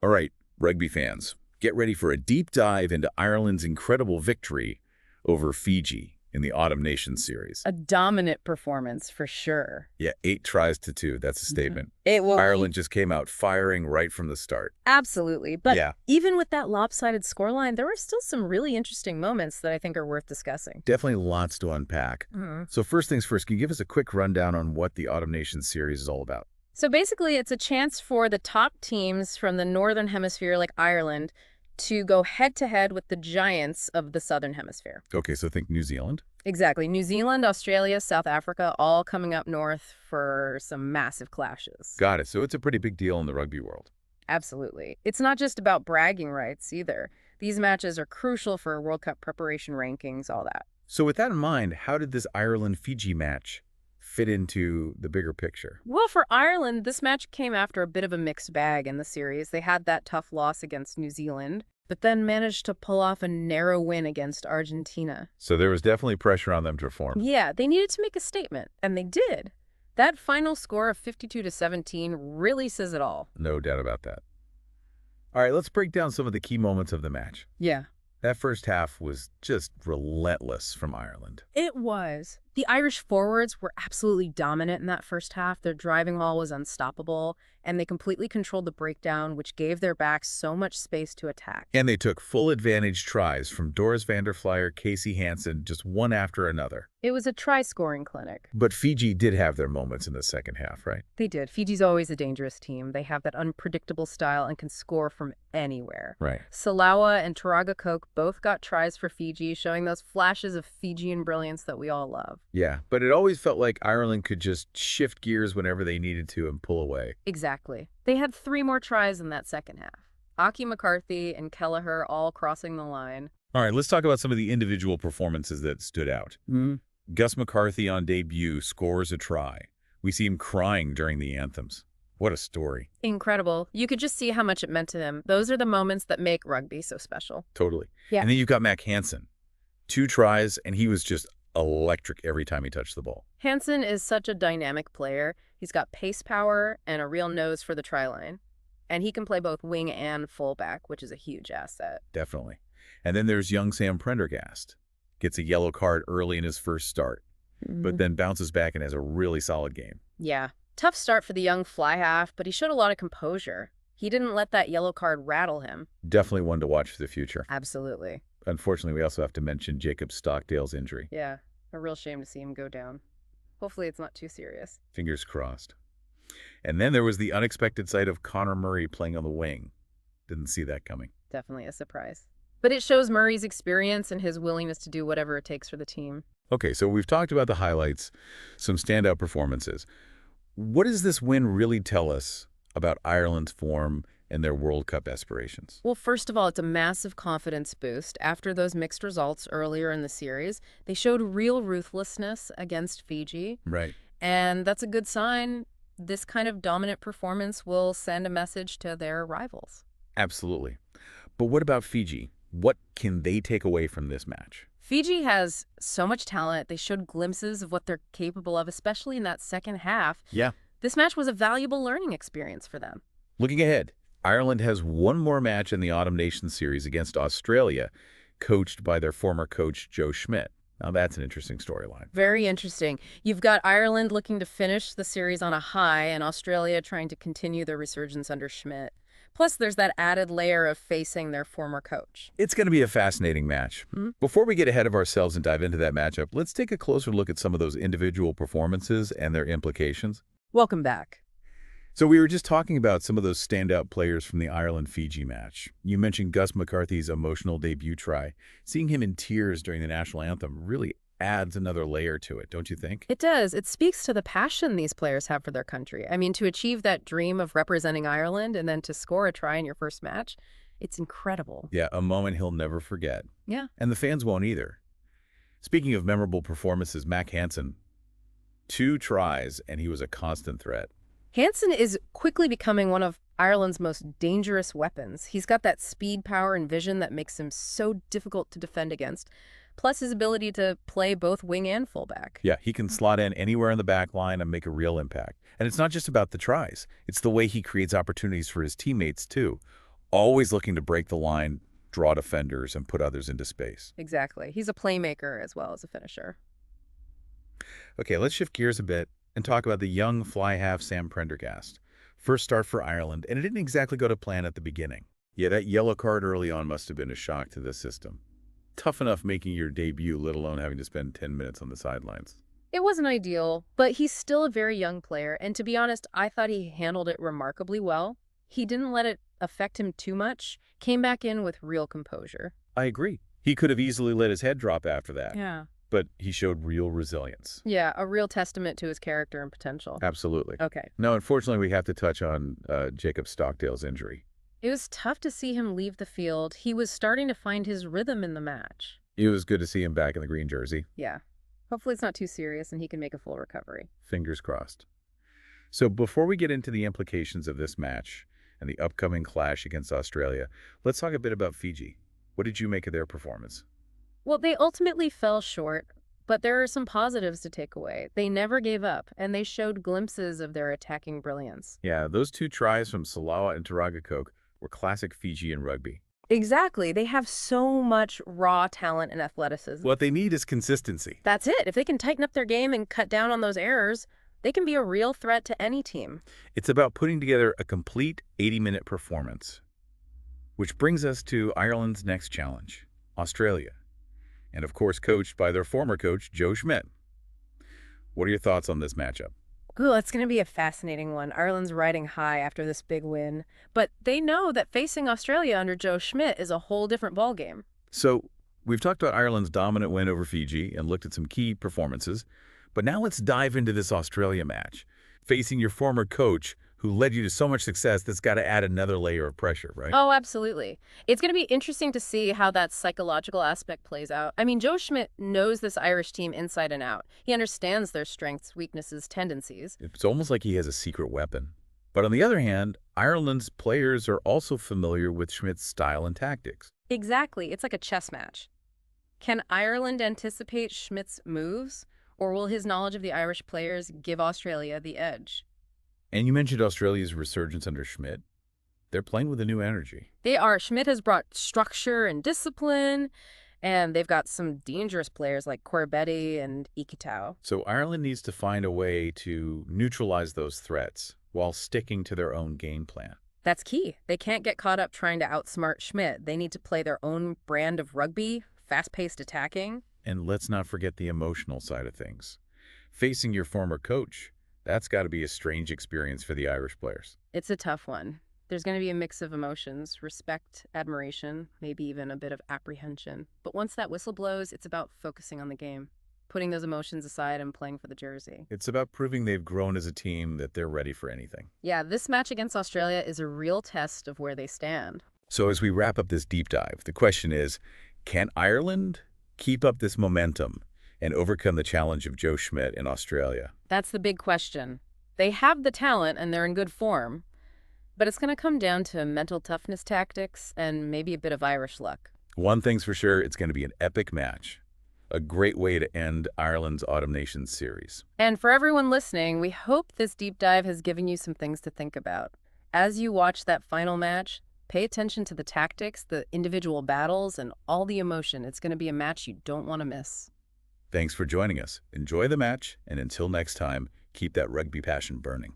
All right, rugby fans, get ready for a deep dive into Ireland's incredible victory over Fiji in the Autumn Nations series. A dominant performance for sure. Yeah, 8 tries to 2. That's a statement. It will Ireland just came out firing right from the start. absolutely. But Yeah, even with that lopsided scoreline, there were still some really interesting moments that I think are worth discussing. definitely lots to unpack. So first things first, can you give us a quick rundown on what the Autumn Nations series is all about? So basically, it's a chance for the top teams from the Northern Hemisphere, like Ireland, to go head-to-head with the giants of the Southern Hemisphere. Okay, so think New Zealand. Exactly. New Zealand, Australia, South Africa, all coming up north for some massive clashes. Got it. So it's a pretty big deal in the rugby world. Absolutely. It's not just about bragging rights either. These matches are crucial for World Cup preparation rankings, all that. So with that in mind, how did this Ireland-Fiji match fit into the bigger picture? Well, for Ireland, this match came after a bit of a mixed bag in the series. They had that tough loss against New Zealand, but then managed to pull off a narrow win against Argentina. So there was definitely pressure on them to perform. Yeah, they needed to make a statement, and they did. That final score of 52-17 really says it all. No doubt about that. All right, let's break down some of the key moments of the match. Yeah. That first half was just relentless from Ireland. It was. The Irish forwards were absolutely dominant in that first half. Their driving haul was unstoppable, and they completely controlled the breakdown, which gave their backs so much space to attack. And they took full advantage tries from Doris van der Flier, Casey Hansen, just one after another. It was a try-scoring clinic. But Fiji did have their moments in the second half, right? They did. Fiji's always a dangerous team. They have that unpredictable style and can score from anywhere. Right. Salawa and Taraga Coke both got tries for Fiji, showing those flashes of Fijian brilliance that we all love. Yeah, but it always felt like Ireland could just shift gears whenever they needed to and pull away. Exactly. They had 3 more tries in that second half. Aki, McCarthy, and Kelleher all crossing the line. All right, let's talk about some of the individual performances that stood out. Gus McCarthy on debut scores a try. We see him crying during the anthems. What a story. Incredible. You could just see how much it meant to him. Those are the moments that make rugby so special. Totally. Yeah. And then you've got Mac Hansen. 2 tries, and he was just electric every time he touched the ball. Hansen is such a dynamic player. He's got pace power and a real nose for the try line. And he can play both wing and fullback, which is a huge asset. Definitely. And then there's young Sam Prendergast. Gets a yellow card early in his first start, but then bounces back and has a really solid game. Yeah. Tough start for the young fly half, but he showed a lot of composure. He didn't let that yellow card rattle him. Definitely one to watch for the future. Absolutely. Unfortunately, we also have to mention Jacob Stockdale's injury. Yeah. A real shame to see him go down. Hopefully it's not too serious. Fingers crossed. And then there was the unexpected sight of Connor Murray playing on the wing. Didn't see that coming. Definitely a surprise. But it shows Murray's experience and his willingness to do whatever it takes for the team. Okay, so we've talked about the highlights, some standout performances. What does this win really tell us about Ireland's form and their World Cup aspirations? Well, first of all, it's a massive confidence boost. After those mixed results earlier in the series, they showed real ruthlessness against Fiji. Right. And that's a good sign. This kind of dominant performance will send a message to their rivals. Absolutely. But what about Fiji? What can they take away from this match? Fiji has so much talent. They showed glimpses of what they're capable of, especially in that second half. Yeah. This match was a valuable learning experience for them. Looking ahead, Ireland has one more match in the Autumn Nations series against Australia, coached by their former coach, Joe Schmidt. Now that's an interesting storyline. Very interesting. You've got Ireland looking to finish the series on a high and Australia trying to continue their resurgence under Schmidt. Plus, there's that added layer of facing their former coach. It's going to be a fascinating match. Before we get ahead of ourselves and dive into that matchup, let's take a closer look at some of those individual performances and their implications. Welcome back. So we were just talking about some of those standout players from the Ireland-Fiji match. You mentioned Gus McCarthy's emotional debut try. Seeing him in tears during the national anthem really adds another layer to it, don't you think? It does. It speaks to the passion these players have for their country. I mean, to achieve that dream of representing Ireland and then to score a try in your first match, it's incredible. Yeah, a moment he'll never forget. Yeah. And the fans won't either. Speaking of memorable performances, Mac Hansen, 2 tries, and he was a constant threat. Hansen is quickly becoming one of Ireland's most dangerous weapons. He's got that speed, power, and vision that makes him so difficult to defend against. Plus his ability to play both wing and fullback. Yeah, he can slot in anywhere in the back line and make a real impact. And it's not just about the tries. It's the way he creates opportunities for his teammates, too. Always looking to break the line, draw defenders, and put others into space. Exactly. He's a playmaker as well as a finisher. Okay, let's shift gears a bit and talk about the young fly half Sam Prendergast. First start for Ireland, and it didn't exactly go to plan at the beginning. Yeah, that yellow card early on must have been a shock to the system. Tough enough making your debut, let alone having to spend 10 minutes on the sidelines. It wasn't ideal, but he's still a very young player, and to be honest, I thought he handled it remarkably well. He didn't let it affect him too much, came back in with real composure. I agree. He could have easily let his head drop after that, Yeah. but he showed real resilience. Yeah, a real testament to his character and potential. Absolutely. Okay. Now, unfortunately, we have to touch on Jacob Stockdale's injury. It was tough to see him leave the field. He was starting to find his rhythm in the match. It was good to see him back in the green jersey. Yeah. Hopefully it's not too serious and he can make a full recovery. Fingers crossed. So before we get into the implications of this match and the upcoming clash against Australia, let's talk a bit about Fiji. What did you make of their performance? Well, they ultimately fell short, but there are some positives to take away. They never gave up, and they showed glimpses of their attacking brilliance. Yeah, those two tries from Salawa and Taragakoke were classic Fijian rugby. Exactly. They have so much raw talent and athleticism. What they need is consistency. That's it. If they can tighten up their game and cut down on those errors, they can be a real threat to any team. It's about putting together a complete 80-minute performance. Which brings us to Ireland's next challenge, Australia. And of course coached by their former coach, Joe Schmidt. What are your thoughts on this matchup? Ooh, it's going to be a fascinating one. Ireland's riding high after this big win, but they know that facing Australia under Joe Schmidt is a whole different ballgame. So, we've talked about Ireland's dominant win over Fiji and looked at some key performances, but now let's dive into this Australia match. Facing your former coach, who led you to so much success, that's got to add another layer of pressure, right? Oh, absolutely. It's going to be interesting to see how that psychological aspect plays out. I mean, Joe Schmidt knows this Irish team inside and out. He understands their strengths, weaknesses, tendencies. It's almost like he has a secret weapon. But on the other hand, Ireland's players are also familiar with Schmidt's style and tactics. Exactly. It's like a chess match. Can Ireland anticipate Schmidt's moves, or will his knowledge of the Irish players give Australia the edge? And you mentioned Australia's resurgence under Schmidt. They're playing with a new energy. They are. Schmidt has brought structure and discipline, and they've got some dangerous players like Corbetti and Ikitau. So Ireland needs to find a way to neutralize those threats while sticking to their own game plan. That's key. They can't get caught up trying to outsmart Schmidt. They need to play their own brand of rugby, fast-paced attacking. And let's not forget the emotional side of things. Facing your former coach, that's got to be a strange experience for the Irish players. It's a tough one. There's going to be a mix of emotions, respect, admiration, maybe even a bit of apprehension. But once that whistle blows, it's about focusing on the game, putting those emotions aside and playing for the jersey. It's about proving they've grown as a team, that they're ready for anything. Yeah, this match against Australia is a real test of where they stand. So as we wrap up this deep dive, the question is, can Ireland keep up this momentum and overcome the challenge of Joe Schmidt in Australia? That's the big question. They have the talent and they're in good form, but it's going to come down to mental toughness tactics and maybe a bit of Irish luck. One thing's for sure, it's going to be an epic match. A great way to end Ireland's Autumn Nations series. And for everyone listening, we hope this deep dive has given you some things to think about. As you watch that final match, pay attention to the tactics, the individual battles, and all the emotion. It's going to be a match you don't want to miss. Thanks for joining us. Enjoy the match, and until next time, keep that rugby passion burning.